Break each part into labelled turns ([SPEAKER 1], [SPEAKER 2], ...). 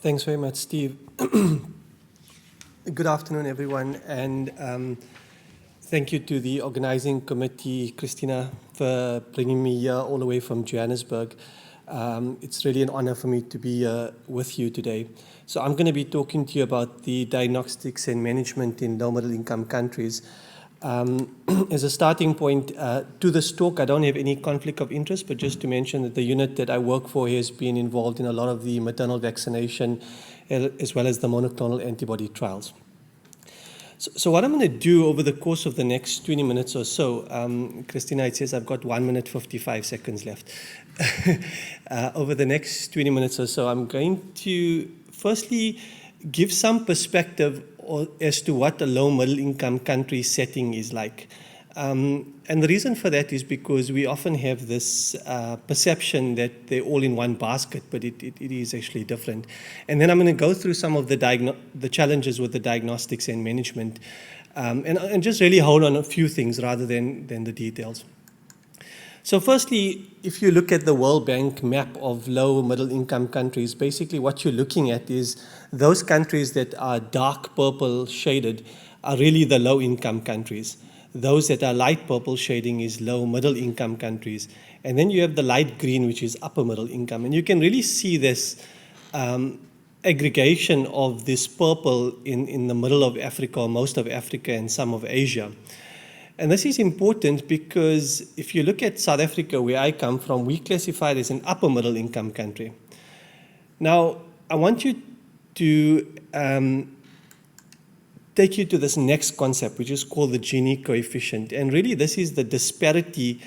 [SPEAKER 1] Thanks very much, Steve. Good afternoon, everyone, and thank you to the organizing committee, Christina, for bringing me here all the way from Johannesburg. It's really an honor for me to be with you today. So I'm going to be talking to you about the diagnostics and management in low-middle-income countries. As a starting point to this talk, I don't have any conflict of interest, but just to mention that the unit that I work for has been involved in a lot of the maternal vaccination as well as the monoclonal antibody trials. So what I'm going to do over the course of the next 20 minutes or so, Christina, it says I've got 1 minute 55 seconds left. Over the next 20 minutes or so, I'm going to firstly give some perspective as to what a low middle income country setting is like. And the reason for that is because we often have this perception that they're all in one basket, but it is actually different. And then I'm going to go through some of the challenges with the diagnostics and management, and just really hold on a few things rather than the details. So firstly, if you look at the World Bank map of low middle income countries, basically what you're looking at is those countries that are dark purple shaded are really the low income countries. Those that are light purple shading is low middle income countries. And then you have the light green, which is upper middle income. And you can really see this aggregation of this purple in the middle of Africa, or most of Africa and some of Asia. And this is important because if you look at South Africa, where I come from, we classify it as an upper middle income country. Now, I want you to take you to this next concept, which is called the Genie Coefficient. And really, this is the disparity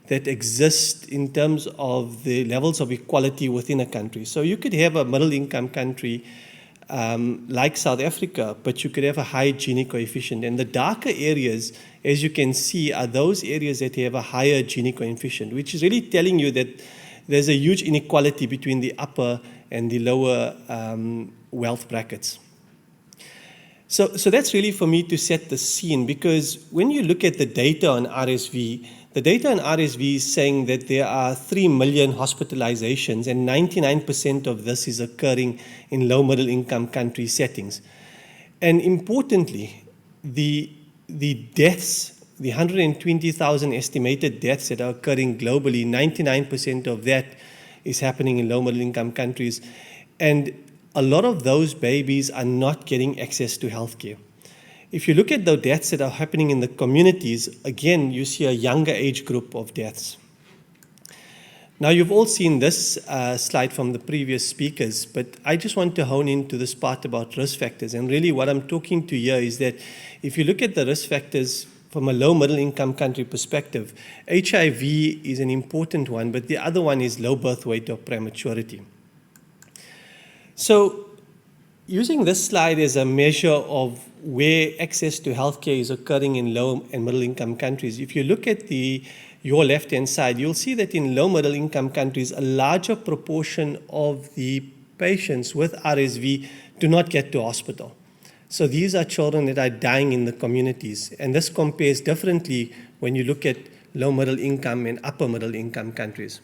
[SPEAKER 1] that exists in terms of the levels of equality within a country. So you could have a middle income country like South Africa, but you could have a high Gini coefficient. And the darker areas, as you can see, are those areas that have a higher Gini coefficient, which is really telling you that there's a huge inequality between the upper and the lower wealth brackets. So that's really for me to set the scene, because when you look at the data on RSV, the data on RSV is saying that there are 3 million hospitalizations, and 99% of this is occurring in low middle income country settings. And importantly, the deaths, the 120,000 estimated deaths that are occurring globally, 99% of that is happening in low middle income countries. And a lot of those babies are not getting access to healthcare. If you look at the deaths that are happening in the communities, again, you see a younger age group of deaths. Now, you've all seen this slide from the previous speakers, but I just want to hone into this part about risk factors. And really what I'm talking to here is that if you look at the risk factors from a low middle income country perspective, HIV is an important one, but the other one is low birth weight or prematurity. So using this slide as a measure of where access to healthcare is occurring in low and middle income countries, if you look at your left-hand side, you'll see that in low middle income countries, a larger proportion of the patients with RSV do not get to hospital. So these are children that are dying in the communities. And this compares differently when you look at low middle income and upper middle income countries.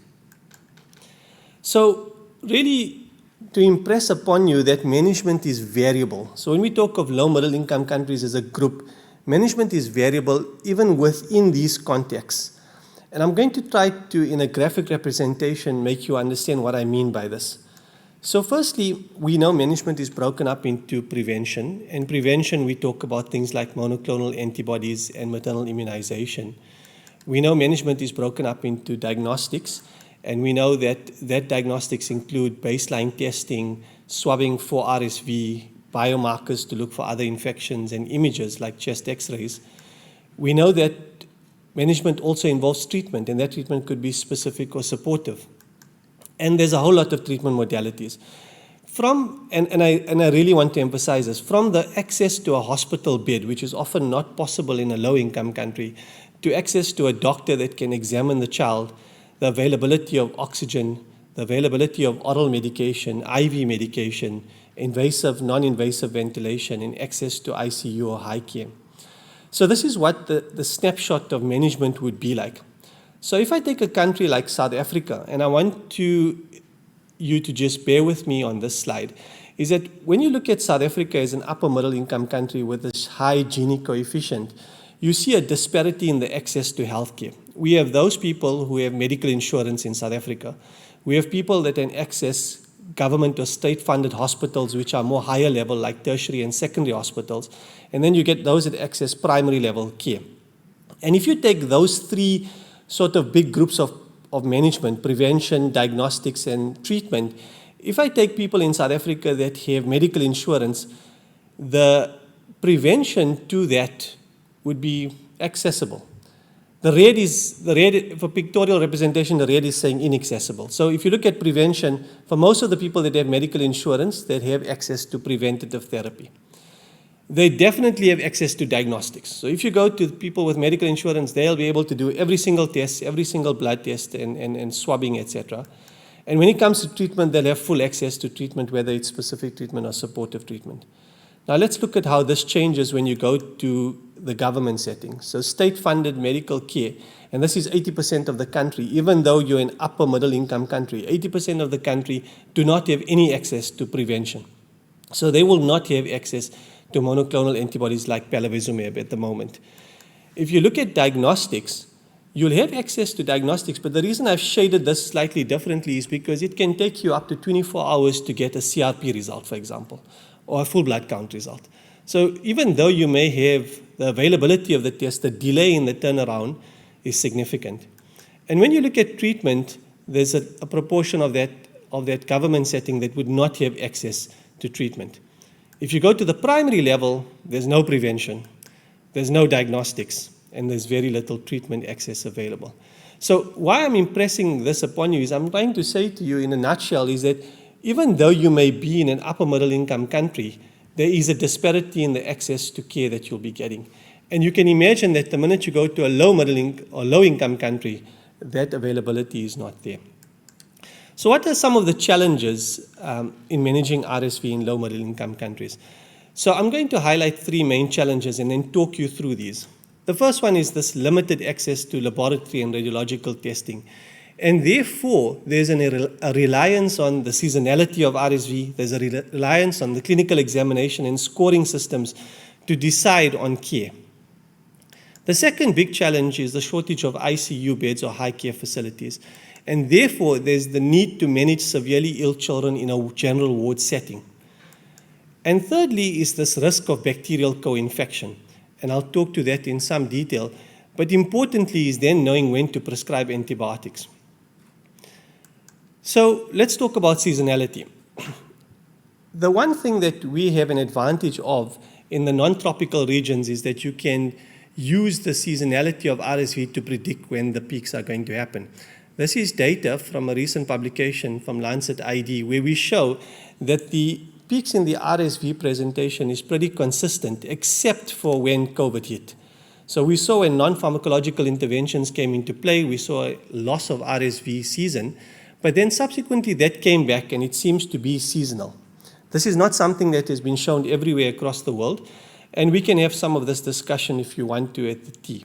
[SPEAKER 1] So really, to impress upon you that management is variable. So when we talk of low middle income countries as a group, management is variable even within these contexts. And I'm going to try to, in a graphic representation, make you understand what I mean by this. So firstly, we know management is broken up into prevention. And prevention, we talk about things like monoclonal antibodies and maternal immunization. We know management is broken up into diagnostics. And we know that diagnostics include baseline testing, swabbing for RSV, biomarkers to look for other infections, and images like chest x-rays. We know that management also involves treatment, and that treatment could be specific or supportive. And there's a whole lot of treatment modalities. And I really want to emphasize this, from the access to a hospital bed, which is often not possible in a low-income country, to access to a doctor that can examine the child, the availability of oxygen, the availability of oral medication, IV medication, invasive, non-invasive ventilation, and access to ICU or high care. So this is what the snapshot of management would be like. So if I take a country like South Africa, and I want you to just bear with me on this slide, is that when you look at South Africa as an upper middle income country with this high Genie coefficient, you see a disparity in the access to healthcare. We have those people who have medical insurance in South Africa. We have people that can access government or state-funded hospitals, which are more higher level, like tertiary and secondary hospitals. And then you get those that access primary level care. And if you take those three sort of big groups of management, prevention, diagnostics, and treatment, if I take people in South Africa that have medical insurance, the prevention to that would be accessible. The red, for pictorial representation, the red is saying inaccessible. So if you look at prevention, for most of the people that have medical insurance, they have access to preventative therapy. They definitely have access to diagnostics. So if you go to people with medical insurance, they'll be able to do every single test, every single blood test, and swabbing, etc. And when it comes to treatment, they'll have full access to treatment, whether it's specific treatment or supportive treatment. Now let's look at how this changes when you go to the government setting. So state-funded medical care, and this is 80% of the country, even though you're an upper middle income country, 80% of the country do not have any access to prevention. So they will not have access to monoclonal antibodies like palivizumab at the moment. If you look at diagnostics, you'll have access to diagnostics, but the reason I've shaded this slightly differently is because it can take you up to 24 hours to get a CRP result, for example, or a full blood count result. So even though you may have the availability of the test, the delay in the turnaround is significant. And when you look at treatment, there's a proportion of that government setting that would not have access to treatment. If you go to the primary level, there's no prevention, there's no diagnostics, and there's very little treatment access available. So why I'm impressing this upon you is I'm trying to say to you in a nutshell is that even though you may be in an upper middle income country, there is a disparity in the access to care that you'll be getting. And you can imagine that the minute you go to a low income country, that availability is not there. So what are some of the challenges in managing RSV in low middle income countries? So I'm going to highlight three main challenges and then talk you through these. The first one is this limited access to laboratory and radiological testing. And therefore, there's a reliance on the seasonality of RSV, there's a reliance on the clinical examination and scoring systems to decide on care. The second big challenge is the shortage of ICU beds or high care facilities. And therefore, there's the need to manage severely ill children in a general ward setting. And thirdly is this risk of bacterial co-infection. And I'll talk to that in some detail. But importantly is then knowing when to prescribe antibiotics. So let's talk about seasonality. The one thing that we have an advantage of in the non-tropical regions is that you can use the seasonality of RSV to predict when the peaks are going to happen. This is data from a recent publication from Lancet ID where we show that the peaks in the RSV presentation is pretty consistent except for when COVID hit. So we saw when non-pharmacological interventions came into play, we saw a loss of RSV season, but then subsequently that came back and it seems to be seasonal. This is not something that has been shown everywhere across the world, and we can have some of this discussion if you want to at the tea.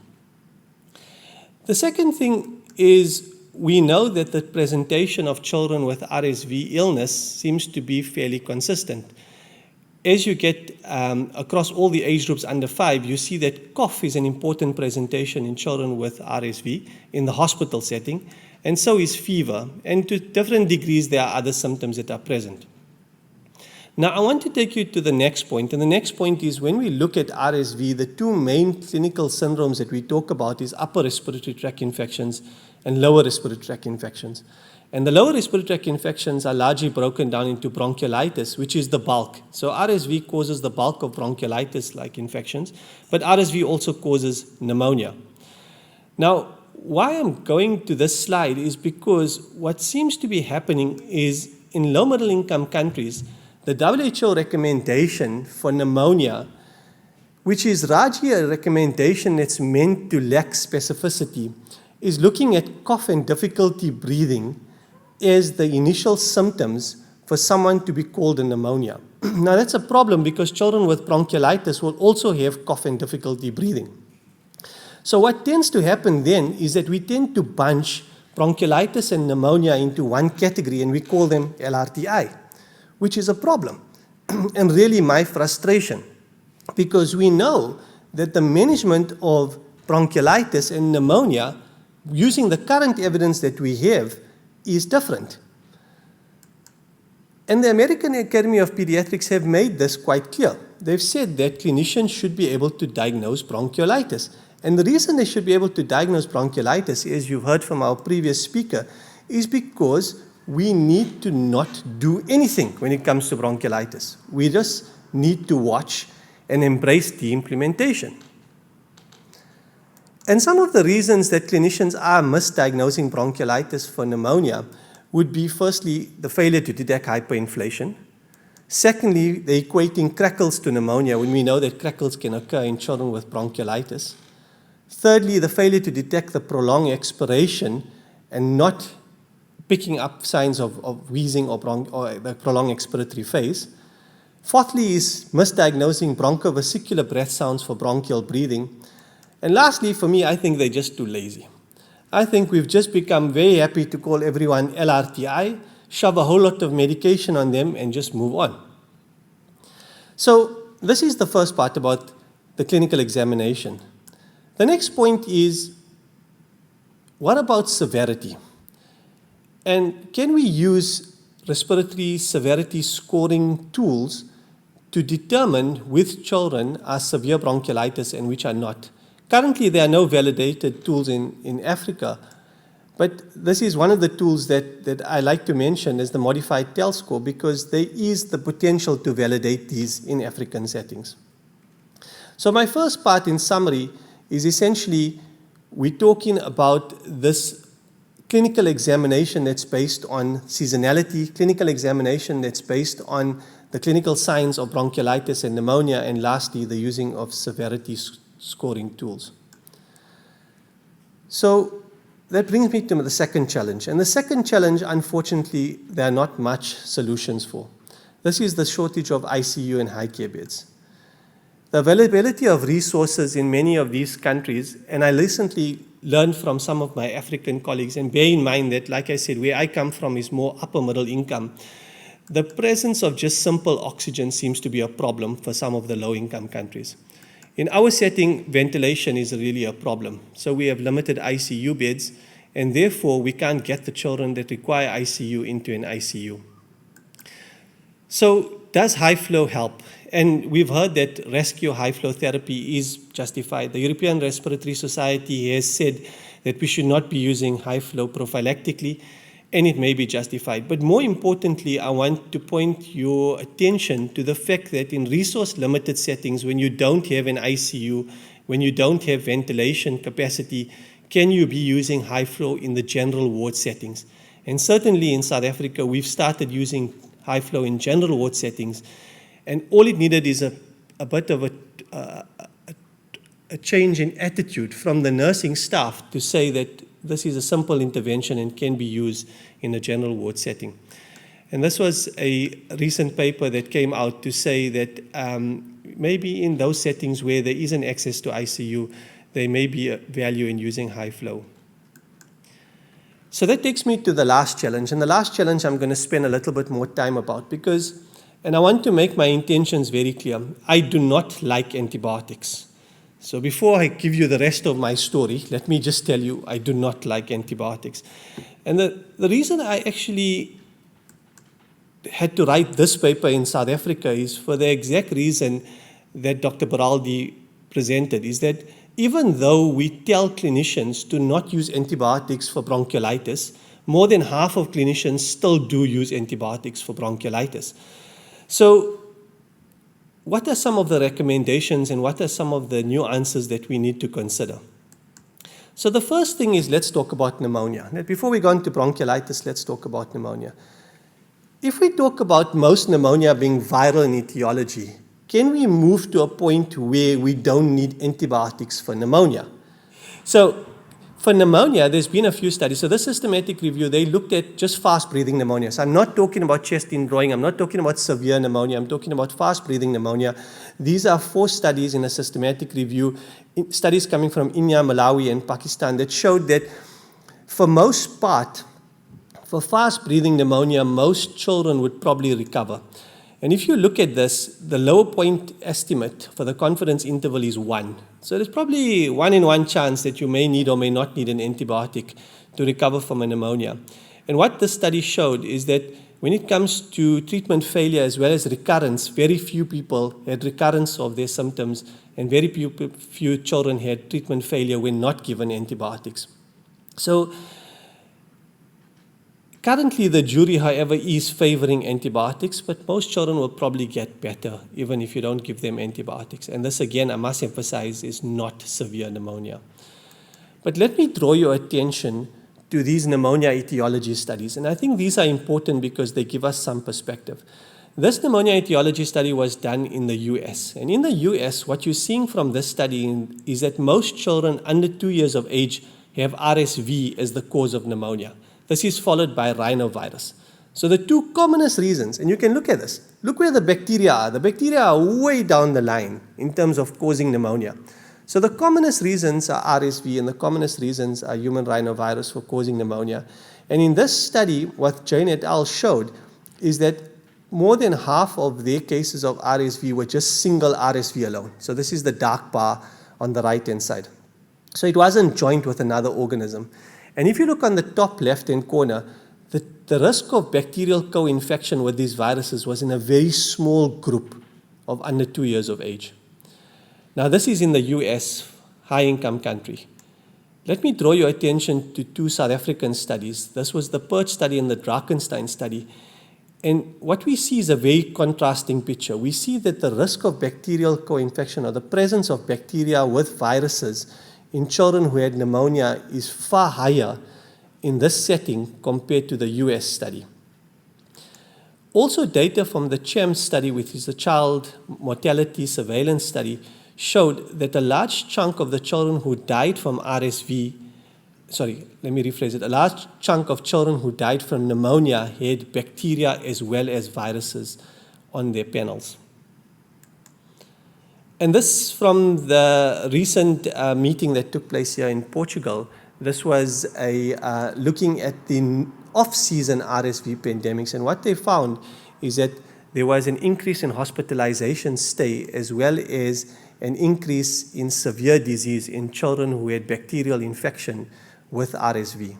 [SPEAKER 1] The second thing is we know that the presentation of children with RSV illness seems to be fairly consistent. As you get across all the age groups under 5, you see that cough is an important presentation in children with RSV in the hospital setting, and so is fever. And to different degrees, there are other symptoms that are present. Now, I want to take you to the next point, and the next point is when we look at RSV, the two main clinical syndromes that we talk about is upper respiratory tract infections and lower respiratory tract infections. And the lower respiratory tract infections are largely broken down into bronchiolitis, which is the bulk. So RSV causes the bulk of bronchiolitis-like infections, but RSV also causes pneumonia. Now, why I'm going to this slide is because what seems to be happening is in low middle income countries, the WHO recommendation for pneumonia, which is largely a recommendation that's meant to lack specificity, is looking at cough and difficulty breathing as the initial symptoms for someone to be called a pneumonia. Now that's a problem because children with bronchiolitis will also have cough and difficulty breathing. So what tends to happen then is that we tend to bunch bronchiolitis and pneumonia into one category and we call them LRTI, which is a problem and really my frustration because we know that the management of bronchiolitis and pneumonia using the current evidence that we have is different. And the American Academy of Pediatrics have made this quite clear. They've said that clinicians should be able to diagnose bronchiolitis. And the reason they should be able to diagnose bronchiolitis, as you've heard from our previous speaker, is because we need to not do anything when it comes to bronchiolitis. We just need to watch and embrace the implementation. And some of the reasons that clinicians are misdiagnosing bronchiolitis for pneumonia would be firstly the failure to detect hyperinflation. Secondly, the equating crackles to pneumonia when we know that crackles can occur in children with bronchiolitis. Thirdly, the failure to detect the prolonged expiration and not picking up signs of wheezing or the prolonged expiratory phase. Fourthly is misdiagnosing bronchovesicular breath sounds for bronchial breathing. And lastly, for me, I think they're just too lazy. I think we've just become very happy to call everyone LRTI, shove a whole lot of medication on them, and just move on. So this is the first part about the clinical examination. The next point is, what about severity? And can we use respiratory severity scoring tools to determine which children are severe bronchiolitis and which are not? Currently, there are no validated tools in Africa, but this is one of the tools that I like to mention as the modified TEL score because there is the potential to validate these in African settings. So my first part in summary is essentially we're talking about this clinical examination that's based on seasonality, clinical examination that's based on the clinical signs of bronchiolitis and pneumonia, and lastly, the using of severity scoring tools. So that brings me to the second challenge. And the second challenge, unfortunately, there are not much solutions for. This is the shortage of ICU and high care beds. The availability of resources in many of these countries, and I recently learned from some of my African colleagues, and bear in mind that, like I said, where I come from is more upper middle income. The presence of just simple oxygen seems to be a problem for some of the low income countries. In our setting, ventilation is really a problem. So we have limited ICU beds, and therefore we can't get the children that require ICU into an ICU. So does high flow help? And we've heard that rescue high flow therapy is justified. The European Respiratory Society has said that we should not be using high flow prophylactically, and it may be justified. But more importantly, I want to point your attention to the fact that in resource-limited settings, when you don't have an ICU, when you don't have ventilation capacity, can you be using high flow in the general ward settings? And certainly in South Africa, we've started using high flow in general ward settings, and all it needed is a bit of a change in attitude from the nursing staff to say that this is a simple intervention and can be used in a general ward setting. And this was a recent paper that came out to say that maybe in those settings where there isn't access to ICU, there may be a value in using high flow. So that takes me to the last challenge. And the last challenge I'm going to spend a little bit more time about because, and I want to make my intentions very clear, I do not like antibiotics. So before I give you the rest of my story, let me just tell you I do not like antibiotics. And the reason I actually had to write this paper in South Africa is for the exact reason that Dr. Beraldi presented, is that even though we tell clinicians to not use antibiotics for bronchiolitis, more than half of clinicians still do use antibiotics for bronchiolitis. So what are some of the recommendations and what are some of the nuances that we need to consider? So the first thing is let's talk about pneumonia. Now, before we go into bronchiolitis, let's talk about pneumonia. if we talk about most pneumonia being viral in etiology, can we move to a point where we don't need antibiotics for pneumonia? So for pneumonia, there's been a few studies. So this systematic review, they looked at just fast-breathing pneumonia. So I'm not talking about chest indrawing. I'm not talking about severe pneumonia. I'm talking about fast-breathing pneumonia. These are 4 studies in a systematic review, studies coming from India, Malawi, and Pakistan that showed that for most part, for fast-breathing pneumonia, most children would probably recover. And if you look at this, the lower point estimate for the confidence interval is 1. So there's probably 1 in 1 chance that you may need or may not need an antibiotic to recover from a pneumonia. And what this study showed is that when it comes to treatment failure as well as recurrence, very few people had recurrence of their symptoms and very few children had treatment failure when not given antibiotics. So currently, the jury, however, is favoring antibiotics, but most children will probably get better even if you don't give them antibiotics. And this, again, I must emphasize, is not severe pneumonia. But let me draw your attention to these pneumonia etiology studies. And I think these are important because they give us some perspective. This pneumonia etiology study was done in the US. And in the US, what you're seeing from this study is that most children under 2 years of age have RSV as the cause of pneumonia. This is followed by rhinovirus. So the 2 commonest reasons, and you can look at this, look where the bacteria are. The bacteria are way down the line in terms of causing pneumonia. So the commonest reasons are RSV and the commonest reasons are human rhinovirus for causing pneumonia. And in this study, what Jane et al. Showed is that more than half of their cases of RSV were just single RSV alone. So this is the dark bar on the right-hand side. So it wasn't joined with another organism. And if you look on the top left-hand corner, the risk of bacterial co-infection with these viruses was in a very small group of under 2 years of age. Now, this is in the US, high-income country. Let me draw your attention to 2 South African studies. This was the Purge study and the Drakenstein study. And what we see is a very contrasting picture. We see that the risk of bacterial co-infection or the presence of bacteria with viruses in children who had pneumonia is far higher in this setting compared to the US study. Also, data from the CHEM study, which is the child mortality surveillance study, showed that a large chunk of the children who died from RSV, a large chunk of children who died from pneumonia had bacteria as well as viruses on their panels. And this from the recent meeting that took place here in Portugal. This was looking at the off-season RSV pandemics. And what they found is that there was an increase in hospitalization stay as well as an increase in severe disease in children who had bacterial infection with RSV.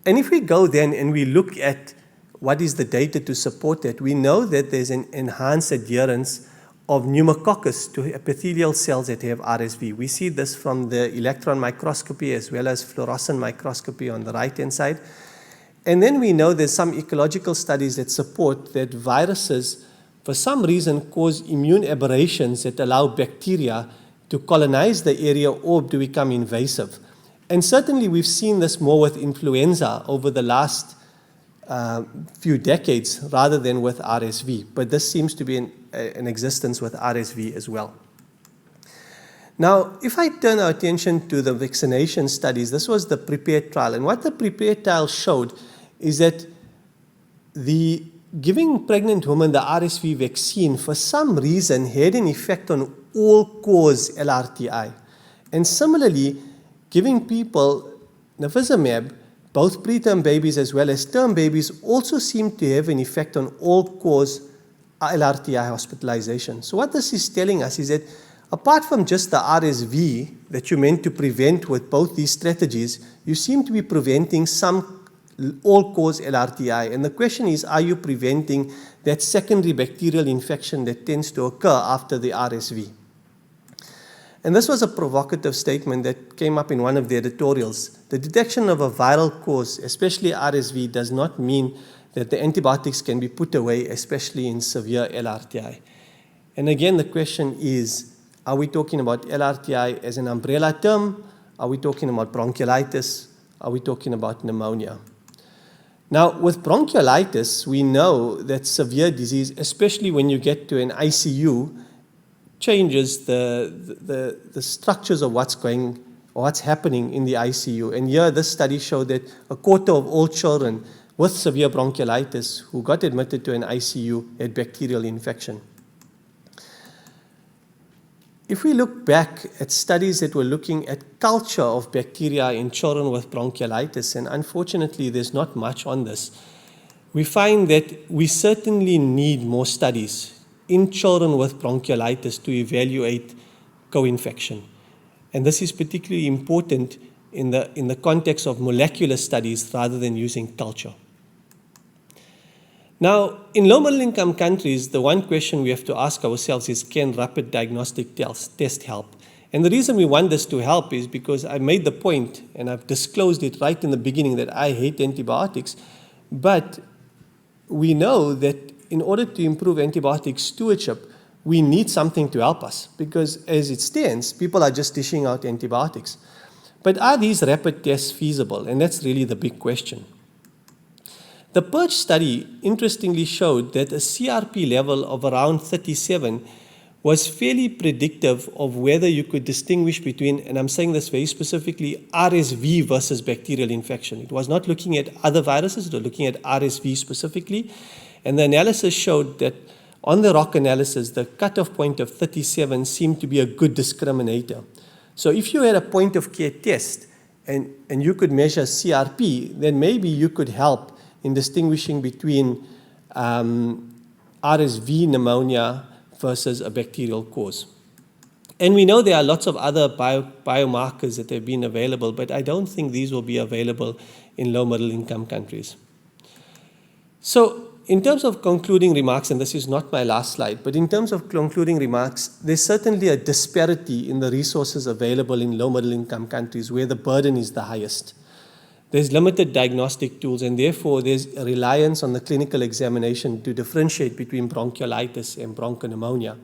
[SPEAKER 1] And if we go then and we look at what is the data to support that, we know that there's an enhanced adherence of pneumococcus to epithelial cells that have RSV. We see this from the electron microscopy as well as fluorescent microscopy on the right-hand side. And then we know there's some ecological studies that support that viruses, for some reason, cause immune aberrations that allow bacteria to colonize the area or to become invasive. And certainly we've seen this more with influenza over the last few decades rather than with RSV. But this seems to be an existence with RSV as well. Now, if I turn our attention to the vaccination studies, this was the PREPARE trial. And what the PREPARE trial showed is that the giving pregnant women the RSV vaccine for some reason had an effect on all-cause LRTI. And similarly, giving people nifazimab, both preterm babies as well as term babies, also seem to have an effect on all-cause LRTI hospitalization. So what this is telling us is that apart from just the RSV that you meant to prevent with both these strategies, you seem to be preventing some all-cause LRTI. And the question is, are you preventing that secondary bacterial infection that tends to occur after the RSV? And this was a provocative statement that came up in one of the editorials. The detection of a viral cause, especially RSV, does not mean that the antibiotics can be put away, especially in severe LRTI. And again, the question is, are we talking about LRTI as an umbrella term? Are we talking about bronchiolitis? Are we talking about pneumonia? Now, with bronchiolitis, we know that severe disease, especially when you get to an ICU, changes the structures of what's happening in the ICU. And here, this study showed that a quarter of all children with severe bronchiolitis who got admitted to an ICU had bacterial infection. If we look back at studies that were looking at culture of bacteria in children with bronchiolitis, and unfortunately there's not much on this, we find that we certainly need more studies in children with bronchiolitis to evaluate co-infection. And this is particularly important in the context of molecular studies rather than using culture. Now, in low middle income countries, the one question we have to ask ourselves is, can rapid diagnostic test help? And the reason we want this to help is because I made the point, and I've disclosed it right in the beginning, that I hate antibiotics, but we know that in order to improve antibiotic stewardship, we need something to help us, because as it stands, people are just dishing out antibiotics. But are these rapid tests feasible? And that's really the big question. The Purge study interestingly showed that a CRP level of around 37 was fairly predictive of whether you could distinguish between, and I'm saying this very specifically, RSV versus bacterial infection. It was not looking at other viruses, it was looking at RSV specifically. And the analysis showed that on the ROC analysis, the cutoff point of 37 seemed to be a good discriminator. So if you had a point of care test and you could measure CRP, then maybe you could help in distinguishing between RSV pneumonia versus a bacterial cause. And we know there are lots of other biomarkers that have been available, but I don't think these will be available in low middle income countries. So in terms of concluding remarks, and this is not my last slide, but in terms of concluding remarks, there's certainly a disparity in the resources available in low middle income countries where the burden is the highest. There's limited diagnostic tools, and therefore there's a reliance on the clinical examination to differentiate between bronchiolitis and bronchopneumonia.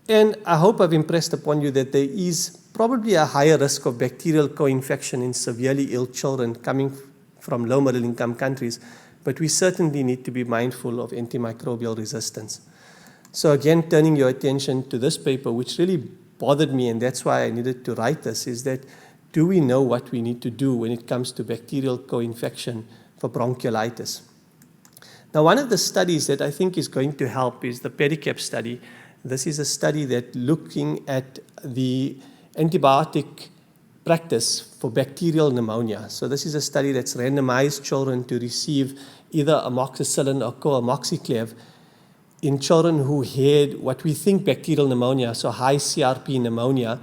[SPEAKER 1] And I hope I've impressed upon you that there is probably a higher risk of bacterial co-infection in severely ill children coming from low middle income countries, but we certainly need to be mindful of antimicrobial resistance. So again, turning your attention to this paper, which really bothered me, and that's why I needed to write this, is that do we know what we need to do when it comes to bacterial co-infection for bronchiolitis? Now, one of the studies that I think is going to help is the PEDICAP study. This is a study that looking at the antibiotic practice for bacterial pneumonia. So this is a study that's randomized children to receive either amoxicillin or co-amoxiclav in children who had what we think bacterial pneumonia, so high CRP pneumonia.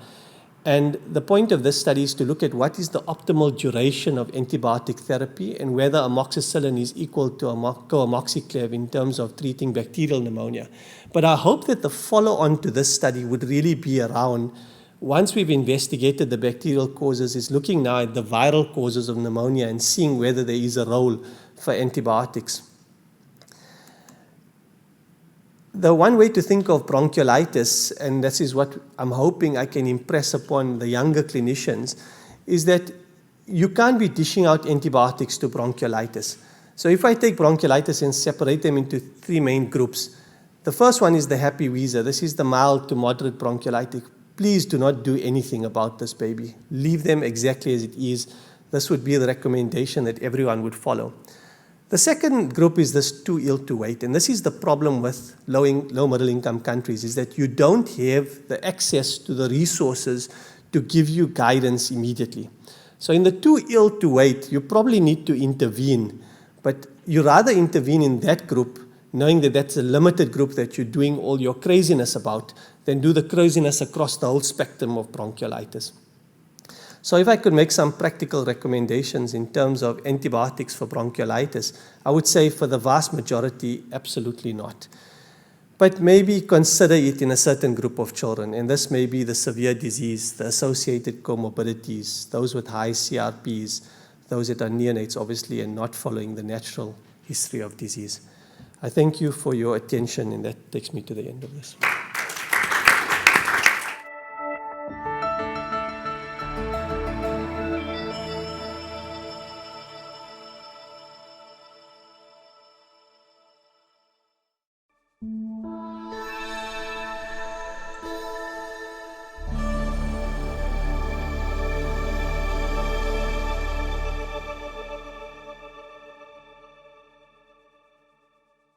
[SPEAKER 1] And the point of this study is to look at what is the optimal duration of antibiotic therapy and whether amoxicillin is equal to co-amoxiclav in terms of treating bacterial pneumonia. But I hope that the follow-on to this study would really be around, once we've investigated the bacterial causes, is looking now at the viral causes of pneumonia and seeing whether there is a role for antibiotics. The one way to think of bronchiolitis, and this is what I'm hoping I can impress upon the younger clinicians, is that you can't be dishing out antibiotics to bronchiolitis. So if I take bronchiolitis and separate them into three main groups, the first one is the happy wheezer. This is the mild to moderate bronchiolitis. Please do not do anything about this baby. Leave them exactly as it is. This would be the recommendation that everyone would follow. The second group is this too ill to wait, and this is the problem with low middle income countries, is that you don't have the access to the resources to give you guidance immediately. So in the too ill to wait, you probably need to intervene, but you rather intervene in that group, knowing that that's a limited group that you're doing all your craziness about, than do the craziness across the whole spectrum of bronchiolitis. So if I could make some practical recommendations in terms of antibiotics for bronchiolitis, I would say for the vast majority, absolutely not. But maybe consider it in a certain group of children, and this may be the severe disease, the associated comorbidities, those with high CRPs, those that are neonates, obviously, and not following the natural history of disease. I thank you for your attention, and that takes me to the end of this.